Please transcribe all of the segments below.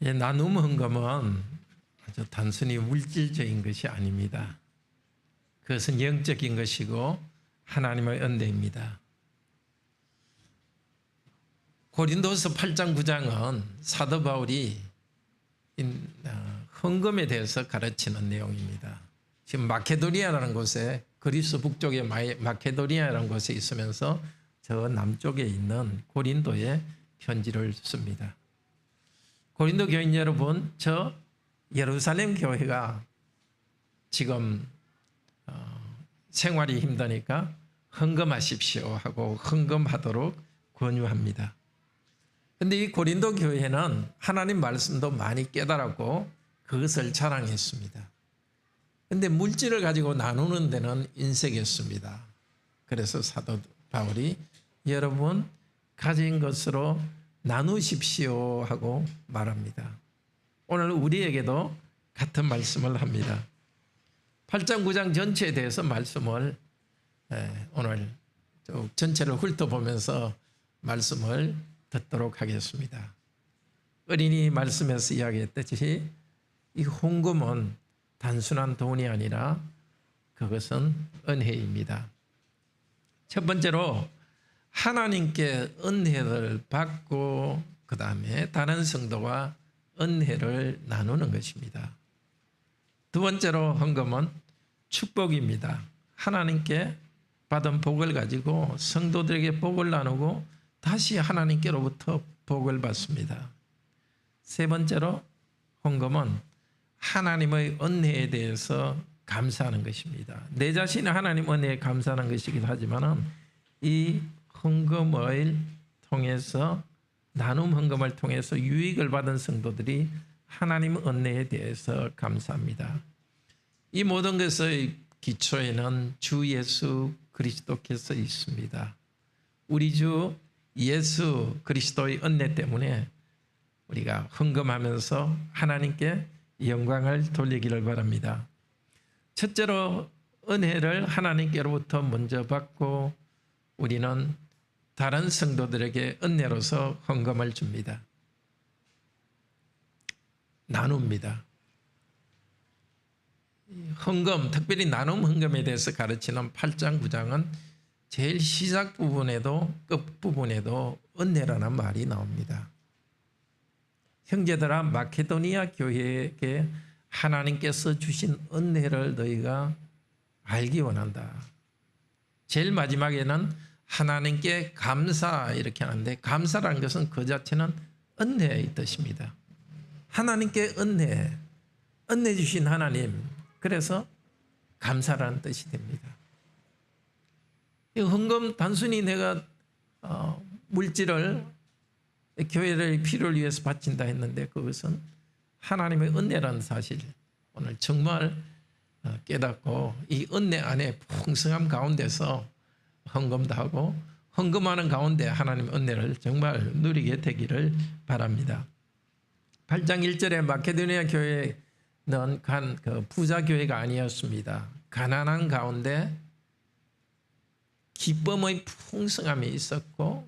나눔 헌금은 아주 단순히 물질적인 것이 아닙니다. 그것은 영적인 것이고 하나님의 은혜입니다. 고린도서 8장 9장은 사도 바울이 헌금에 대해서 가르치는 내용입니다. 지금 마케도니아라는 곳에, 그리스 북쪽의 마케도니아라는 곳에 있으면서 저 남쪽에 있는 고린도에 편지를 씁니다. 고린도 교인 여러분, 저 예루살렘 교회가 지금 생활이 힘드니까 헌금하십시오 하고 헌금하도록 권유합니다. 그런데 이 고린도 교회는 하나님 말씀도 많이 깨달았고 그것을 자랑했습니다. 그런데 물질을 가지고 나누는 데는 인색했습니다. 그래서 사도 바울이 여러분 가진 것으로 나누십시오 하고 말합니다. 오늘 우리에게도 같은 말씀을 합니다. 8장 9장 전체에 대해서 말씀을 오늘 전체를 훑어보면서 말씀을 듣도록 하겠습니다. 어린이 말씀에서 이야기했듯이 이 헌금은 단순한 돈이 아니라 그것은 은혜입니다. 첫 번째로 하나님께 은혜를 받고 그 다음에 다른 성도와 은혜를 나누는 것입니다. 두 번째로 헌금은 축복입니다. 하나님께 받은 복을 가지고 성도들에게 복을 나누고 다시 하나님께로부터 복을 받습니다. 세 번째로 헌금은 하나님의 은혜에 대해서 감사하는 것입니다. 내 자신이 하나님 은혜에 감사하는 것이기도 하지만 이 헌금을 통해서, 나눔 헌금을 통해서 유익을 받은 성도들이 하나님 은혜에 대해서 감사합니다. 이 모든 것의 기초에는 주 예수 그리스도께서 있습니다. 우리 주 예수 그리스도의 은혜 때문에 우리가 헌금하면서 하나님께 영광을 돌리기를 바랍니다. 첫째로 은혜를 하나님께로부터 먼저 받고 우리는 다른 성도들에게 은혜로서 헌금을 줍니다. 나눕니다. 헌금, 특별히 나눔 헌금에 대해서 가르치는 8장 9장은 제일 시작 부분에도 끝 부분에도 은혜라는 말이 나옵니다. 형제들아, 마케도니아 교회에게 하나님께서 주신 은혜를 너희가 알기 원한다. 제일 마지막에는 하나님께 감사 이렇게 하는데, 감사라는 것은 그 자체는 은혜의 뜻입니다. 하나님께 은혜 주신 하나님, 그래서 감사라는 뜻이 됩니다. 이 헌금 단순히 내가 물질을 교회의 필요를 위해서 바친다 했는데 그것은 하나님의 은혜라는 사실 오늘 정말 깨닫고 이 은혜 안에 풍성함 가운데서 헌금도 하고 헌금하는 가운데 하나님의 은혜를 정말 누리게 되기를 바랍니다. 8장 1절에 마케도니아 교회는 그 부자 교회가 아니었습니다. 가난한 가운데 기쁨의 풍성함이 있었고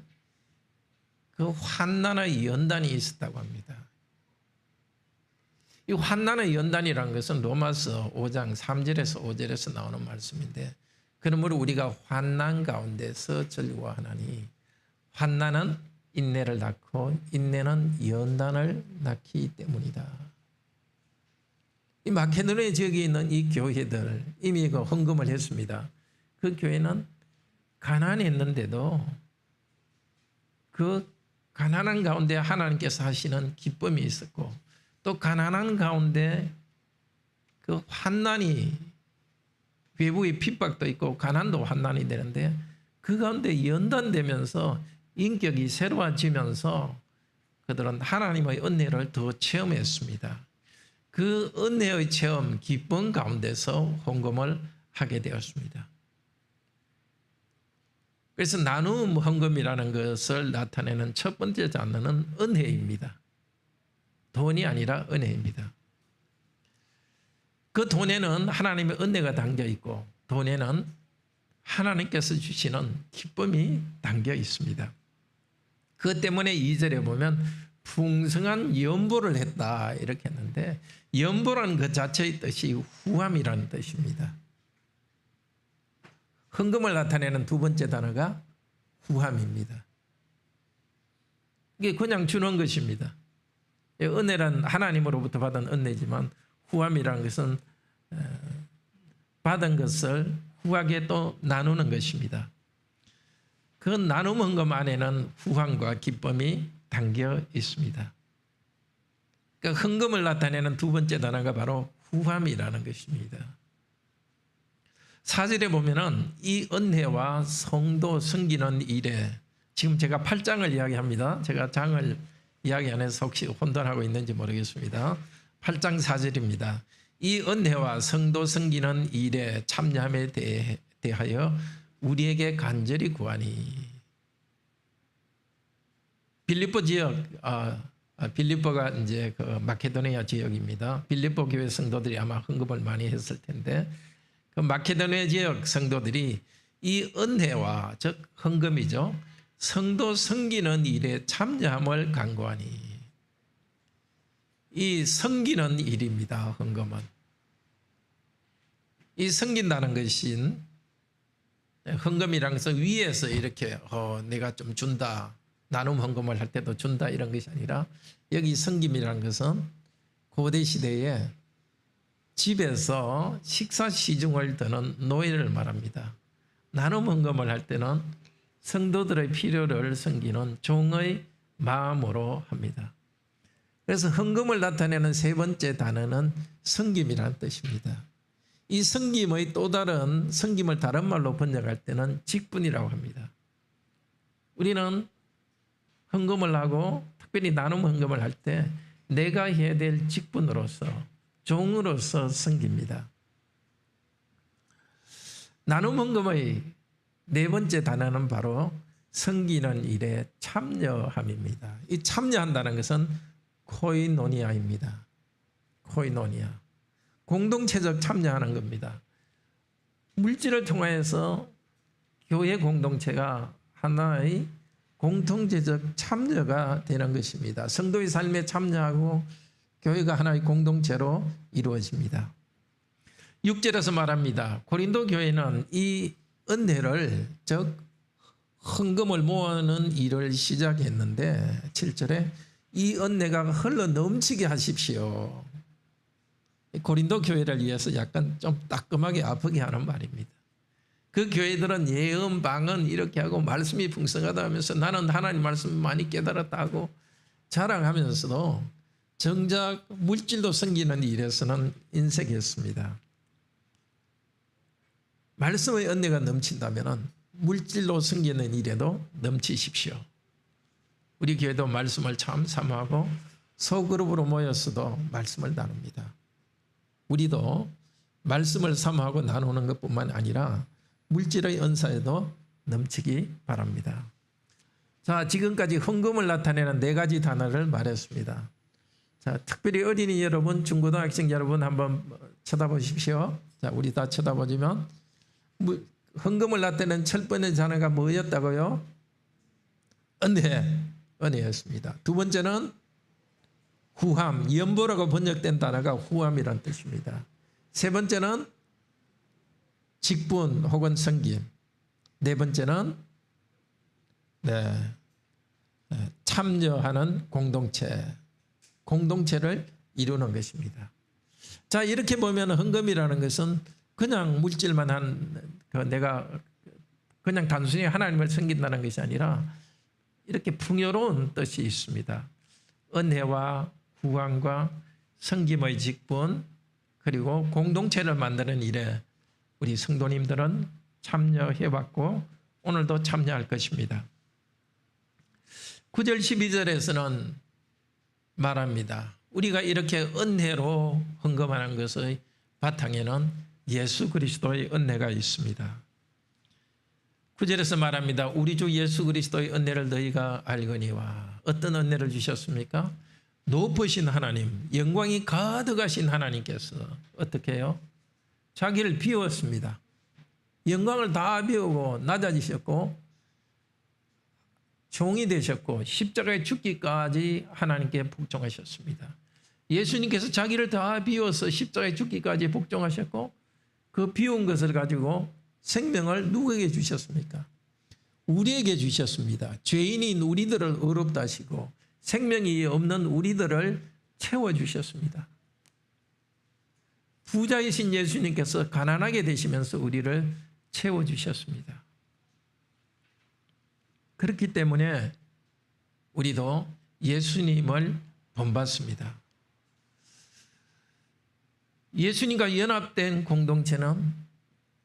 그 환난의 연단이 있었다고 합니다. 이 환난의 연단이라는 것은 로마서 5장 3절에서 5절에서 나오는 말씀인데, 그러므로 우리가 환난 가운데서 즐거워하나니 환난은 인내를 낳고 인내는 연단을 낳기 때문이다. 이 마케도니아 지역에 있는 이 교회들 이미 그 헌금을 했습니다. 그 교회는 가난했는데도 그 가난한 가운데 하나님께서 하시는 기쁨이 있었고, 또 가난한 가운데 그 환난이, 외부의 핍박도 있고 가난도 환난이 되는데 그 가운데 연단되면서 인격이 새로워지면서 그들은 하나님의 은혜를 더 체험했습니다. 그 은혜의 체험, 기쁨 가운데서 헌금을 하게 되었습니다. 그래서 나눔 헌금이라는 것을 나타내는 첫 번째 단어는 은혜입니다. 돈이 아니라 은혜입니다. 그 돈에는 하나님의 은혜가 담겨 있고 돈에는 하나님께서 주시는 기쁨이 담겨 있습니다. 그것 때문에 2절에 보면 풍성한 연보를 했다 이렇게 했는데, 연보라는 그 자체의 뜻이 후함이라는 뜻입니다. 헌금을 나타내는 두 번째 단어가 후함입니다. 이게 그냥 주는 것입니다. 은혜란 하나님으로부터 받은 은혜지만, 후함이라는 것은 받은 것을 후하게 또 나누는 것입니다. 그 나눔 헌금 안에는 후함과 기쁨이 담겨 있습니다. 그러니까 헌금을 나타내는 두 번째 단어가 바로 후함이라는 것입니다. 4절에 보면은 이 은혜와 성도 섬기는 일에, 지금 제가 8장을 이야기합니다. 제가 장을 이야기 안 해서 혹시 혼돈하고 있는지 모르겠습니다. 8장 4절입니다. 이 은혜와 성도 섬기는 일에 참여함에 대하여 우리에게 간절히 구하니. 빌립보 지역, 빌립보가 이제 그 마케도니아 지역입니다. 빌립보 교회 성도들이 아마 헌금을 많이 했을 텐데, 그 마케도니아 지역 성도들이 이 은혜와, 즉 헌금이죠, 성도 섬기는 일에 참여함을 간구하니. 이 섬기는 일입니다. 헌금은. 이 섬긴다는 것은, 헌금이라는 것은 위에서 이렇게 내가 좀 준다, 나눔 헌금을 할 때도 준다 이런 것이 아니라, 여기 섬김이라는 것은 고대 시대에 집에서 식사 시중을 드는 노예를 말합니다. 나눔 헌금을 할 때는 성도들의 필요를 섬기는 종의 마음으로 합니다. 그래서 헌금을 나타내는 세 번째 단어는 섬김이라는 뜻입니다. 이 섬김의 또 다른, 섬김을 다른 말로 번역할 때는 직분이라고 합니다. 우리는 헌금을 하고, 특별히 나눔 헌금을 할 때 내가 해야 될 직분으로서, 종으로서 섬깁니다. 나눔 헌금의 네 번째 단어는 바로 섬기는 일에 참여함입니다. 이 참여한다는 것은 코이노니아입니다. 코이노니아. 공동체적 참여하는 겁니다. 물질을 통해서 교회 공동체가 하나의 공동체적 참여가 되는 것입니다. 성도의 삶에 참여하고 교회가 하나의 공동체로 이루어집니다. 6절에서 말합니다. 고린도 교회는 이 은혜를, 즉 헌금을 모으는 일을 시작했는데 7절에 이 은혜가 흘러 넘치게 하십시오. 고린도 교회를 위해서 약간 좀 따끔하게 아프게 하는 말입니다. 그 교회들은 예언, 방언 이렇게 하고 말씀이 풍성하다 하면서 나는 하나님 말씀 많이 깨달았다 하고 자랑하면서도 정작 물질로 섬기는 일에서는 인색했습니다. 말씀의 은혜가 넘친다면 물질로 섬기는 일에도 넘치십시오. 우리 교회도 말씀을 참 사모하고 소그룹으로 모였어도 말씀을 나눕니다. 우리도 말씀을 사모하고 나누는 것뿐만 아니라 물질의 은사에도 넘치기 바랍니다. 자, 지금까지 헌금을 나타내는 네 가지 단어를 말했습니다. 자, 특별히 어린이 여러분, 중고등학생 여러분 한번 쳐다보십시오. 자, 우리 다 쳐다보시면 헌금을 나타내는 첫 번째 단어가 뭐였다고요? 은혜였습니다. 두 번째는 후함, 연보라고 번역된 단어가 후함이라는 뜻입니다. 세 번째는 직분 혹은 섬김. 네 번째는 참여하는 공동체를 이루는 것입니다. 자, 이렇게 보면 헌금이라는 것은 그냥 물질만 내가 그냥 단순히 하나님을 섬긴다는 것이 아니라 이렇게 풍요로운 뜻이 있습니다. 은혜와 후함과 섬김의 직분, 그리고 공동체를 만드는 일에 우리 성도님들은 참여해왔고 오늘도 참여할 것입니다. 9절 12절에서는 말합니다. 우리가 이렇게 은혜로 헌금하는 것의 바탕에는 예수 그리스도의 은혜가 있습니다. 9절에서 말합니다. 우리 주 예수 그리스도의 은혜를 너희가 알거니와. 어떤 은혜를 주셨습니까? 높으신 하나님, 영광이 가득하신 하나님께서 어떻게 해요? 자기를 비웠습니다. 영광을 다 비우고 낮아지셨고 종이 되셨고 십자가에 죽기까지 하나님께 복종하셨습니다. 예수님께서 자기를 다 비워서 십자가에 죽기까지 복종하셨고 그 비운 것을 가지고 생명을 누구에게 주셨습니까? 우리에게 주셨습니다. 죄인인 우리들을 의롭다 하시고 생명이 없는 우리들을 채워주셨습니다. 부자이신 예수님께서 가난하게 되시면서 우리를 채워주셨습니다. 그렇기 때문에 우리도 예수님을 본받습니다. 예수님과 연합된 공동체는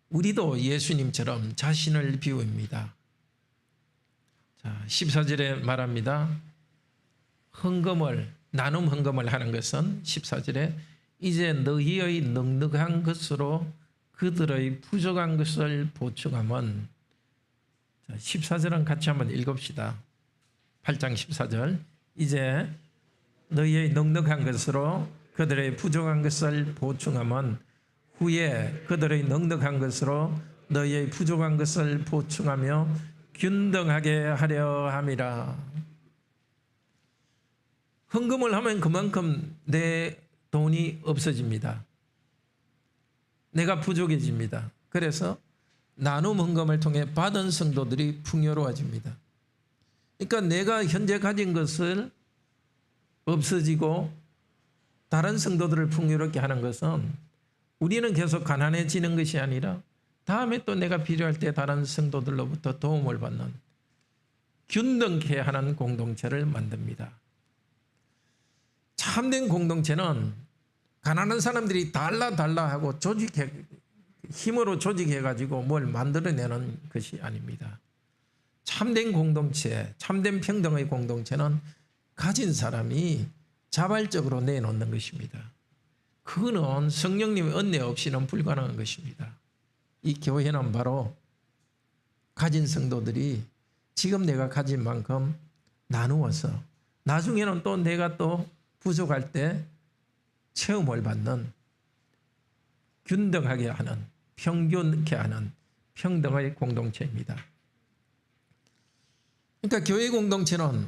우리도 예수님처럼 자신을 비웁니다. 자, 14절에 말합니다. 나눔 헌금을 하는 것은 14절에 이제 너희의 넉넉한 것으로 그들의 부족한 것을 보충하면, 14절은 같이 한번 읽읍시다. 8장 14절. 이제 너희의 넉넉한 것으로 그들의 부족한 것을 보충하면 후에 그들의 넉넉한 것으로 너희의 부족한 것을 보충하며 균등하게 하려 함이라. 헌금을 하면 그만큼 내 돈이 없어집니다. 내가 부족해집니다. 그래서 나눔 헌금을 통해 받은 성도들이 풍요로워집니다. 그러니까 내가 현재 가진 것을 없어지고 다른 성도들을 풍요롭게 하는 것은 우리는 계속 가난해지는 것이 아니라 다음에 또 내가 필요할 때 다른 성도들로부터 도움을 받는 균등케 하는 공동체를 만듭니다. 참된 공동체는 가난한 사람들이 달라 하고 힘으로 조직해가지고 뭘 만들어내는 것이 아닙니다. 참된 공동체, 참된 평등의 공동체는 가진 사람이 자발적으로 내놓는 것입니다. 그거는 성령님의 은혜 없이는 불가능한 것입니다. 이 교회는 바로 가진 성도들이 지금 내가 가진 만큼 나누어서 나중에는 또 내가 또 부족할 때 체험을 받는, 균등하게 하는, 평균케 하는 평등의 공동체입니다. 그러니까 교회 공동체는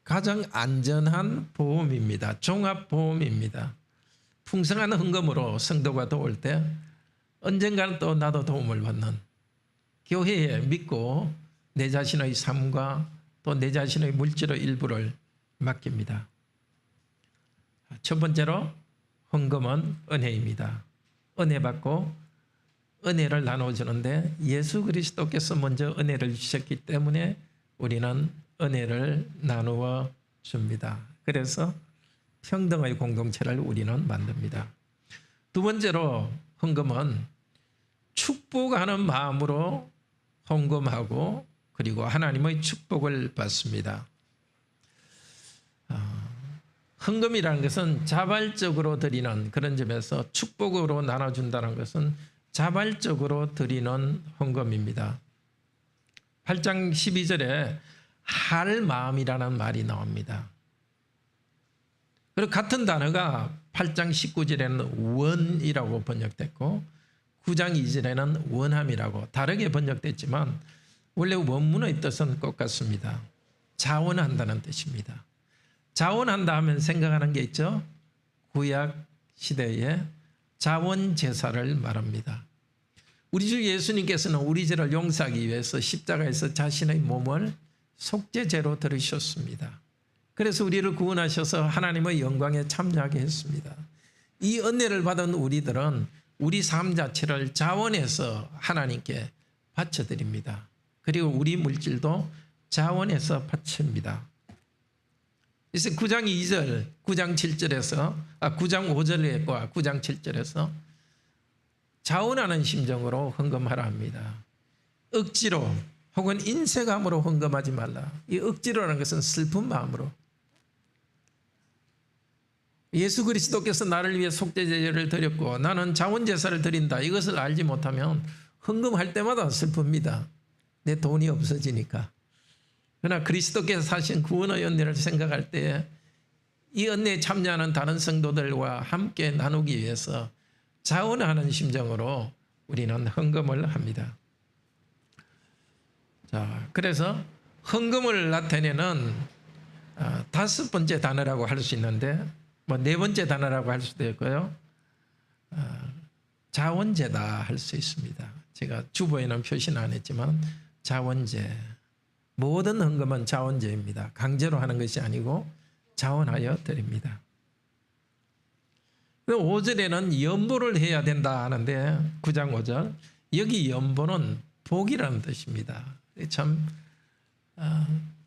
가장 안전한 보험입니다. 종합보험입니다. 풍성한 헌금으로 성도가 도울 때 언젠가는 또 나도 도움을 받는, 교회에 믿고 내 자신의 삶과 또 내 자신의 물질의 일부를 맡깁니다. 첫 번째로 헌금은 은혜입니다. 은혜 받고 은혜를 나눠주는데 예수 그리스도께서 먼저 은혜를 주셨기 때문에 우리는 은혜를 나누어 줍니다. 그래서 평등의 공동체를 우리는 만듭니다. 두 번째로 헌금은 축복하는 마음으로 헌금하고 그리고 하나님의 축복을 받습니다. 헌금이라는 것은 자발적으로 드리는, 그런 점에서 축복으로 나눠준다는 것은 자발적으로 드리는 헌금입니다. 8장 12절에 할 마음이라는 말이 나옵니다. 그리고 같은 단어가 8장 19절에는 원이라고 번역됐고 9장 2절에는 원함이라고 다르게 번역됐지만 원래 원문의 뜻은 똑같습니다. 자원한다는 뜻입니다. 자원한다 하면 생각하는 게 있죠. 구약 시대에 자원 제사를 말합니다. 우리 주 예수님께서는 우리 죄를 용서하기 위해서 십자가에서 자신의 몸을 속죄제로 들으셨습니다. 그래서 우리를 구원하셔서 하나님의 영광에 참여하게 했습니다. 이 은혜를 받은 우리들은 우리 삶 자체를 자원해서 하나님께 바쳐드립니다. 그리고 우리 물질도 자원해서 바칩니다. 그래서 9장 2절, 9장 7절에서 9장 5절과 9장 7절에서 자원하는 심정으로 헌금하라 합니다. 억지로 혹은 인색함으로 헌금하지 말라. 이 억지로라는 것은 슬픈 마음으로. 예수 그리스도께서 나를 위해 속죄제를 드렸고 나는 자원제사를 드린다. 이것을 알지 못하면 헌금할 때마다 슬픕니다. 내 돈이 없어지니까. 그러나 그리스도께서 하신 구원의 은혜를 생각할 때 이 은혜에 참여하는 다른 성도들과 함께 나누기 위해서 자원하는 심정으로 우리는 헌금을 합니다. 자, 그래서 헌금을 나타내는 다섯 번째 단어라고 할 수 있는데 뭐 네 번째 단어라고 할 수도 있고요. 자원제다 할 수 있습니다. 제가 주보에는 표시는 안 했지만 자원제. 모든 헌금은 자원제입니다. 강제로 하는 것이 아니고 자원하여 드립니다. 5절에는 연보를 해야 된다 하는데 9장 5절 여기 연보는 복이라는 뜻입니다. 참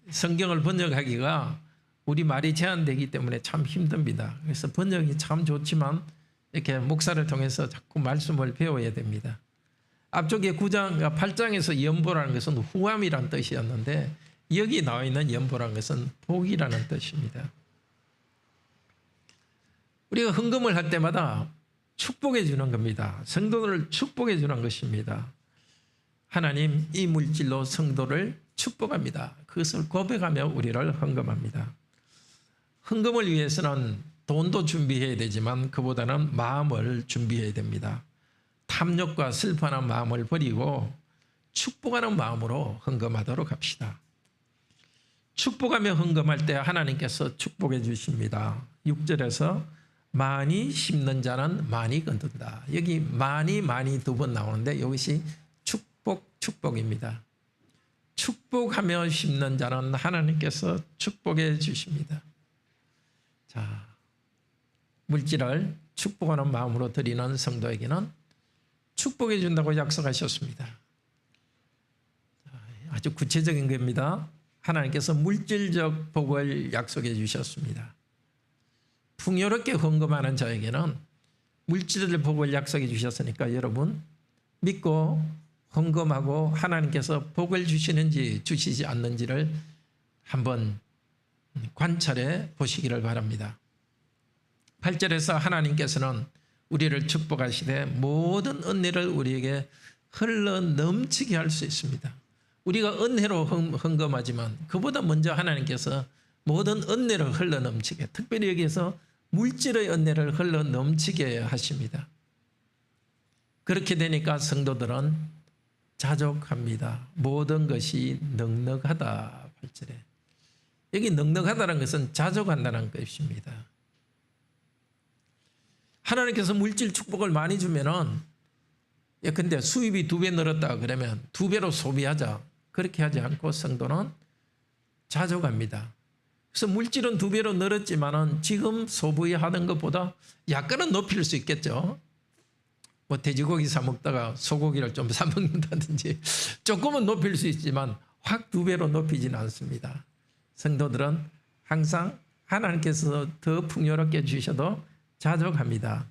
성경을 번역하기가 우리 말이 제한되기 때문에 참 힘듭니다. 그래서 번역이 참 좋지만 이렇게 목사를 통해서 자꾸 말씀을 배워야 됩니다. 앞쪽에 9장, 8장에서 연보라는 것은 후함이라는 뜻이었는데 여기 나와 있는 연보라는 것은 복이라는 뜻입니다. 우리가 헌금을 할 때마다 축복해 주는 겁니다. 성도를 축복해 주는 것입니다. 하나님 이 물질로 성도를 축복합니다. 그것을 고백하며 우리를 헌금합니다. 헌금을 위해서는 돈도 준비해야 되지만 그보다는 마음을 준비해야 됩니다. 탐욕과 슬퍼하는 마음을 버리고 축복하는 마음으로 헌금하도록 합시다. 축복하며 헌금할 때 하나님께서 축복해 주십니다. 6절에서 많이 심는 자는 많이 거둔다. 여기 많이 두 번 나오는데 이것이 축복입니다. 축복하며 심는 자는 하나님께서 축복해 주십니다. 자, 물질을 축복하는 마음으로 드리는 성도에게는 축복해 준다고 약속하셨습니다. 아주 구체적인 겁니다. 하나님께서 물질적 복을 약속해 주셨습니다. 풍요롭게 헌금하는 자에게는 물질적 복을 약속해 주셨으니까 여러분 믿고 헌금하고 하나님께서 복을 주시는지 주시지 않는지를 한번 관찰해 보시기를 바랍니다. 8절에서 하나님께서는 우리를 축복하시되 모든 은혜를 우리에게 흘러 넘치게 할 수 있습니다. 우리가 은혜로 헌금하지만 그보다 먼저 하나님께서 모든 은혜를 흘러 넘치게, 특별히 여기에서 물질의 은혜를 흘러 넘치게 하십니다. 그렇게 되니까 성도들은 자족합니다. 모든 것이 넉넉하다. 8절에 여기 넉넉하다는 것은 자족한다는 것입니다. 하나님께서 물질 축복을 많이 주면은 근데 수입이 2배 늘었다 그러면 2배로 소비하자 그렇게 하지 않고 성도는 자족합니다. 그래서 물질은 2배로 늘었지만은 지금 소비하는 것보다 약간은 높일 수 있겠죠. 뭐 돼지고기 사 먹다가 소고기를 좀 사 먹는다든지 조금은 높일 수 있지만 확 2배로 높이지는 않습니다. 성도들은 항상 하나님께서 더 풍요롭게 주셔도 자족합니다.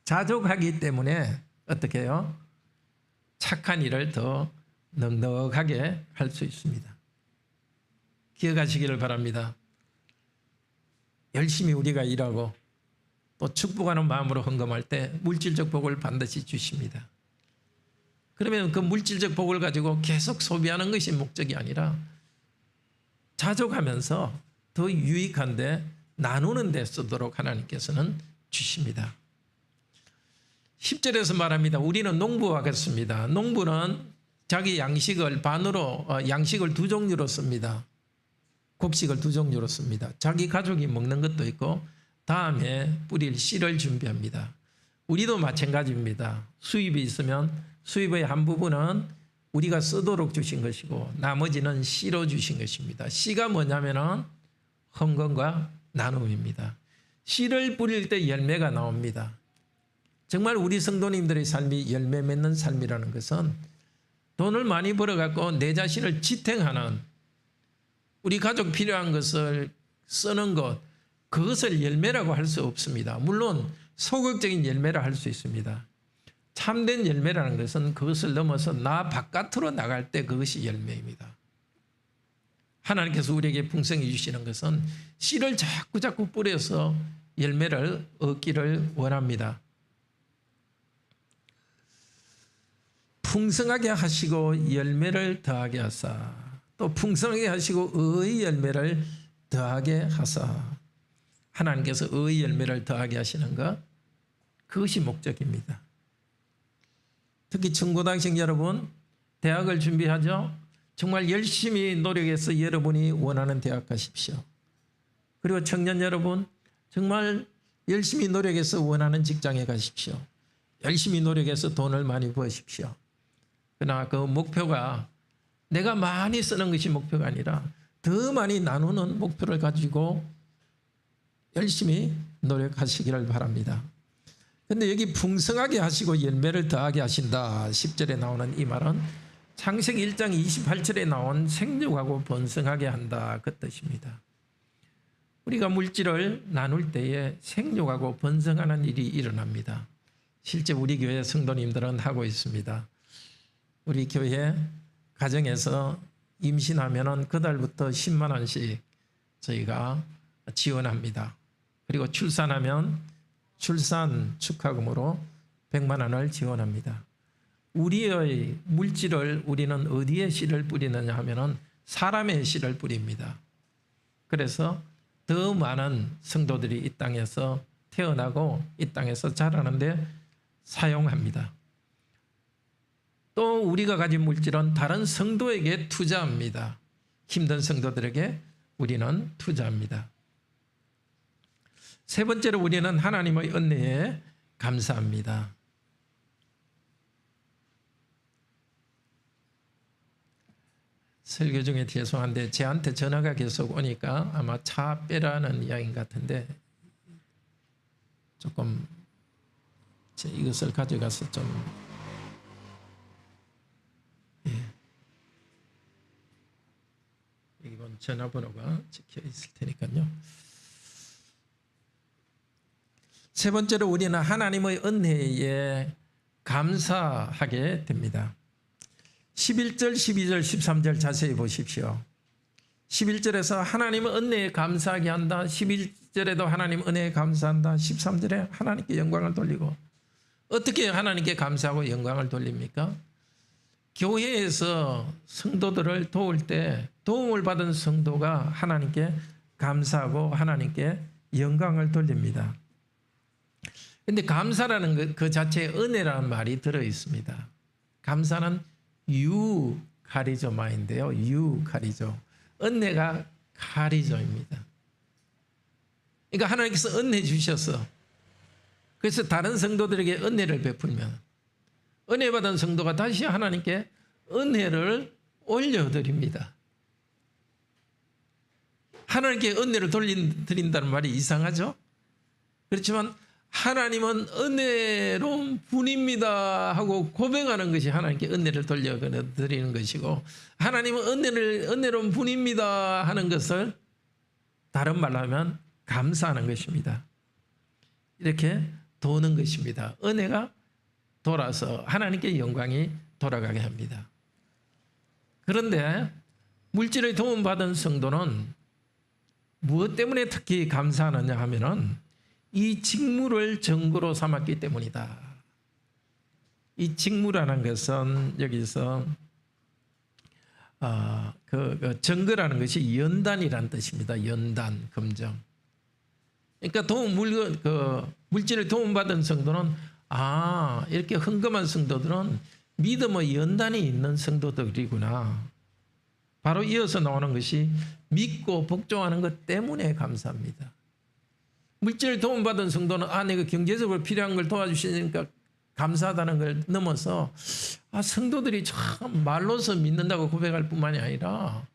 자족하기 때문에 어떻게 해요? 착한 일을 더 넉넉하게 할 수 있습니다. 기억하시기를 바랍니다. 열심히 우리가 일하고 또 축복하는 마음으로 헌금할 때 물질적 복을 반드시 주십니다. 그러면 그 물질적 복을 가지고 계속 소비하는 것이 목적이 아니라 자족하면서 더 유익한데 나누는 데 쓰도록 하나님께서는 주십니다. 10절에서 말합니다. 우리는 농부와 같습니다. 농부는 자기 양식을 반으로 양식을 2종류로 씁니다. 곡식을 2종류로 씁니다. 자기 가족이 먹는 것도 있고 다음에 뿌릴 씨를 준비합니다. 우리도 마찬가지입니다. 수입이 있으면 수입의 한 부분은 우리가 쓰도록 주신 것이고 나머지는 씨로 주신 것입니다. 씨가 뭐냐면은 헌금과 나눔입니다. 씨를 뿌릴 때 열매가 나옵니다. 정말 우리 성도님들의 삶이 열매 맺는 삶이라는 것은 돈을 많이 벌어갖고 내 자신을 지탱하는 우리 가족 필요한 것을 쓰는 것 그것을 열매라고 할 수 없습니다. 물론 소극적인 열매라 할 수 있습니다. 참된 열매라는 것은 그것을 넘어서 나 바깥으로 나갈 때 그것이 열매입니다. 하나님께서 우리에게 풍성히 주시는 것은 씨를 자꾸 뿌려서 열매를 얻기를 원합니다. 풍성하게 하시고 열매를 더하게 하사 또 풍성하게 하시고 의의 열매를 더하게 하사 하나님께서 의의 열매를 더하게 하시는 것 그것이 목적입니다. 특히 중고등학생 여러분 대학을 준비하죠. 정말 열심히 노력해서 여러분이 원하는 대학 가십시오. 그리고 청년 여러분 정말 열심히 노력해서 원하는 직장에 가십시오. 열심히 노력해서 돈을 많이 버십시오. 그러나 그 목표가 내가 많이 쓰는 것이 목표가 아니라 더 많이 나누는 목표를 가지고 열심히 노력하시기를 바랍니다. 그런데 여기 풍성하게 하시고 열매를 더하게 하신다 10절에 나오는 이 말은 창세기 1장 28절에 나온 생육하고 번성하게 한다 그 뜻입니다. 우리가 물질을 나눌 때에 생육하고 번성하는 일이 일어납니다. 실제 우리 교회 성도님들은 하고 있습니다. 우리 교회 가정에서 임신하면은 그달부터 10만 원씩 저희가 지원합니다. 그리고 출산하면 출산 축하금으로 100만 원을 지원합니다. 우리의 물질을 우리는 어디에 씨를 뿌리느냐 하면은 사람의 씨를 뿌립니다. 그래서 더 많은 성도들이 이 땅에서 태어나고 이 땅에서 자라는데 사용합니다. 또 우리가 가진 물질은 다른 성도에게 투자합니다. 힘든 성도들에게 우리는 투자합니다. 세 번째로 우리는 하나님의 은혜에 감사합니다. 설교 중에 죄송한데 저한테 전화가 계속 오니까 아마 차 빼라는 이야기인 것 같은데 조금 이것을 가져가서 좀 이번 전화번호가 찍혀 있을 테니까요. 세 번째로 우리는 하나님의 은혜에 감사하게 됩니다. 11절, 12절, 13절 자세히 보십시오. 11절에서 하나님의 은혜에 감사하게 한다. 11절에도 하나님 은혜에 감사한다. 13절에 하나님께 영광을 돌리고. 어떻게 하나님께 감사하고 영광을 돌립니까? 교회에서 성도들을 도울 때 도움을 받은 성도가 하나님께 감사하고 하나님께 영광을 돌립니다. 그런데 감사라는 그 자체에 은혜라는 말이 들어 있습니다. 감사는 유카리조마인데요. 유카리조. 은혜가 카리조입니다. 그러니까 하나님께서 은혜 주셔서 그래서 다른 성도들에게 은혜를 베풀면 은혜 받은 성도가 다시 하나님께 은혜를 올려드립니다. 하나님께 은혜를 드린다는 말이 이상하죠? 그렇지만 하나님은 은혜로운 분입니다 하고 고백하는 것이 하나님께 은혜를 돌려드리는 것이고 하나님은 은혜로운 분입니다 하는 것을 다른 말로 하면 감사하는 것입니다. 이렇게 도는 것입니다. 은혜가 돌아서 하나님께 영광이 돌아가게 합니다. 그런데 물질의 도움받은 성도는 무엇 때문에 특히 감사하느냐 하면은 이 직무를 증거로 삼았기 때문이다. 이 직무라는 것은 여기서 그 증거라는 것이 연단이라는 뜻입니다. 연단, 검정. 그러니까 물질을 도움받은 성도는 이렇게 헌금한 성도들은 믿음의 연단이 있는 성도들이구나. 바로 이어서 나오는 것이 믿고 복종하는 것 때문에 감사합니다. 물질 도움받은 성도는 내가 경제적으로 필요한 걸 도와주시니까 감사하다는 걸 넘어서 성도들이 참 말로서 믿는다고 고백할 뿐만이 아니라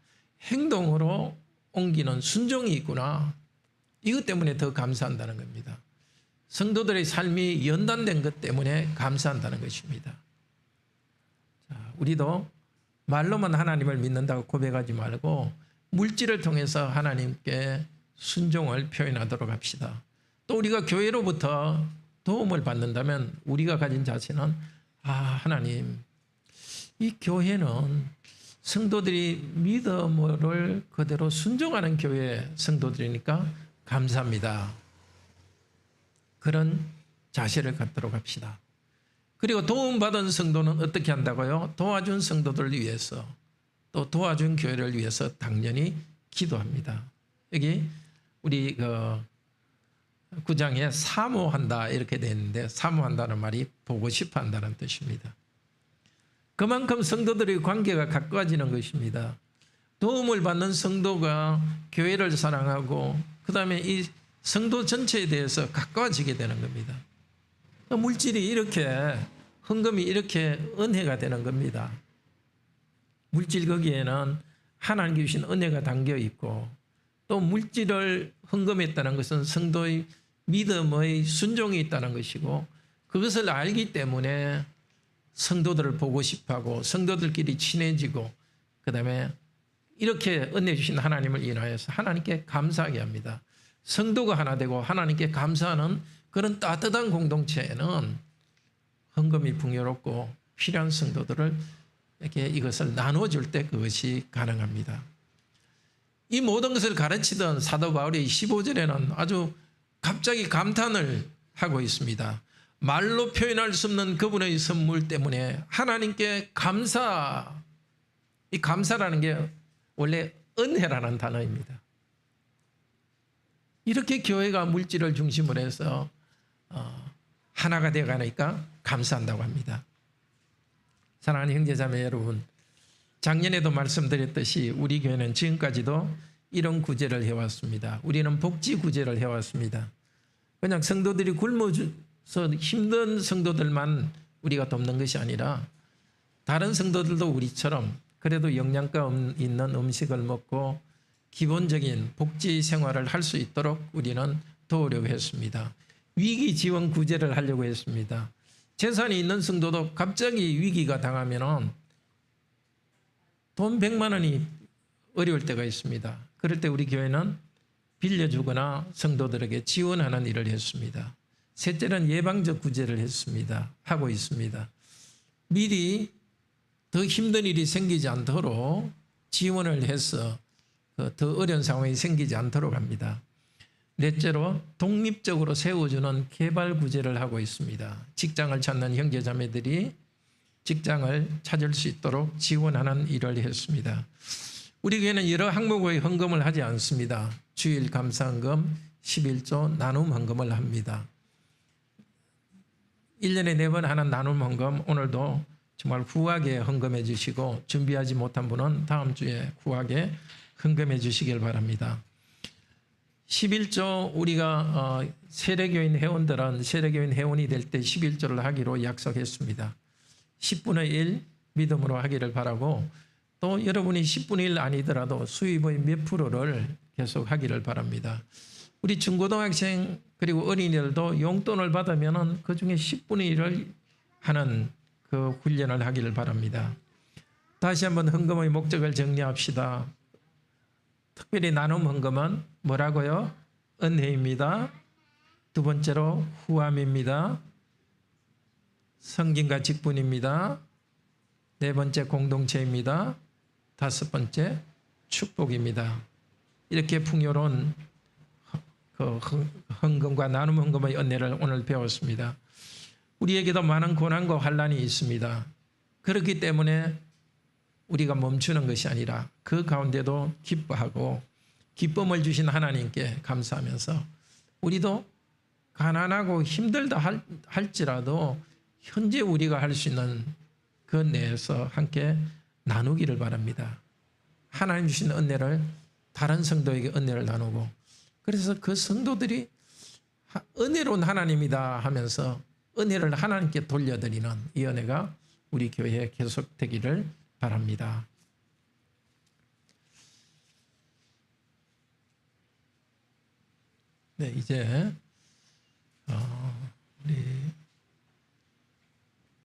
행동으로 옮기는 순종이 있구나. 이것 때문에 더 감사한다는 겁니다. 성도들의 삶이 연단된 것 때문에 감사한다는 것입니다. 자, 우리도 말로만 하나님을 믿는다고 고백하지 말고 물질을 통해서 하나님께 순종을 표현하도록 합시다. 또 우리가 교회로부터 도움을 받는다면 우리가 가진 자세는 하나님, 이 교회는 성도들이 믿음을 그대로 순종하는 교회 성도들이니까 감사합니다. 그런 자세를 갖도록 합시다. 그리고 도움받은 성도는 어떻게 한다고요? 도와준 성도들을 위해서 또 도와준 교회를 위해서 당연히 기도합니다. 여기 우리 9장에 사모한다 이렇게 되어 있는데 사모한다는 말이 보고 싶어 한다는 뜻입니다. 그만큼 성도들의 관계가 가까워지는 것입니다. 도움을 받는 성도가 교회를 사랑하고 그 다음에 이 성도 전체에 대해서 가까워지게 되는 겁니다. 물질이 이렇게 헌금이 이렇게 은혜가 되는 겁니다. 물질 거기에는 하나님께 주신 은혜가 담겨 있고 또 물질을 헌금했다는 것은 성도의 믿음의 순종이 있다는 것이고 그것을 알기 때문에 성도들을 보고 싶어하고 성도들끼리 친해지고 그 다음에 이렇게 은혜 주신 하나님을 인하여서 하나님께 감사하게 합니다. 성도가 하나 되고 하나님께 감사하는 그런 따뜻한 공동체에는 헌금이 풍요롭고 필요한 성도들을 이렇게 이것을 나눠줄 때 그것이 가능합니다. 이 모든 것을 가르치던 사도 바울이 15절에는 아주 갑자기 감탄을 하고 있습니다. 말로 표현할 수 없는 그분의 선물 때문에 하나님께 감사. 이 감사라는 게 원래 은혜라는 단어입니다. 이렇게 교회가 물질을 중심으로 해서 하나가 되어가니까 감사한다고 합니다. 사랑하는 형제자매 여러분, 작년에도 말씀드렸듯이 우리 교회는 지금까지도 이런 구제를 해왔습니다. 우리는 복지 구제를 해왔습니다. 그냥 성도들이 굶어서 힘든 성도들만 우리가 돕는 것이 아니라 다른 성도들도 우리처럼 그래도 영양가 있는 음식을 먹고 기본적인 복지 생활을 할 수 있도록 우리는 도우려고 했습니다. 위기 지원 구제를 하려고 했습니다. 재산이 있는 성도도 갑자기 위기가 당하면 돈 100만 원이 어려울 때가 있습니다. 그럴 때 우리 교회는 빌려주거나 성도들에게 지원하는 일을 했습니다. 셋째는 예방적 구제를 했습니다. 하고 있습니다. 미리 더 힘든 일이 생기지 않도록 지원을 해서 더 어려운 상황이 생기지 않도록 합니다. 넷째로 독립적으로 세워주는 개발 구제를 하고 있습니다. 직장을 찾는 형제자매들이 직장을 찾을 수 있도록 지원하는 일을 했습니다. 우리 교회는 여러 항목의 헌금을 하지 않습니다. 주일 감사헌금, 11조 나눔 헌금을 합니다. 1년에 4번 하는 나눔 헌금 오늘도 정말 후하게 헌금해 주시고 준비하지 못한 분은 다음 주에 후하게 헌금해 주시길 바랍니다. 11조 우리가 세례교인 회원들은 세례교인 회원이 될 때 11조를 하기로 약속했습니다. 10분의 1 믿음으로 하기를 바라고 또 여러분이 10분의 1 아니더라도 수입의 몇 프로를 계속 하기를 바랍니다. 우리 중고등학생 그리고 어린이들도 용돈을 받으면 그중에 10분의 1을 하는 그 훈련을 하기를 바랍니다. 다시 한번 헌금의 목적을 정리합시다. 특별히 나눔 헌금은 뭐라고요? 은혜입니다. 두 번째로 후함입니다. 성김과 직분입니다. 네 번째 공동체입니다. 다섯 번째 축복입니다. 이렇게 풍요로운 그 헌금과 나눔 헌금의 은혜를 오늘 배웠습니다. 우리에게도 많은 고난과 환난이 있습니다. 그렇기 때문에 우리가 멈추는 것이 아니라 그 가운데도 기뻐하고 기쁨을 주신 하나님께 감사하면서 우리도 가난하고 힘들다 할지라도 현재 우리가 할 수 있는 그 내에서 함께 나누기를 바랍니다. 하나님 주신 은혜를 다른 성도에게 은혜를 나누고 그래서 그 성도들이 은혜로운 하나님이다 하면서 은혜를 하나님께 돌려드리는 이 은혜가 우리 교회에 계속되기를 바랍니다. 네, 이제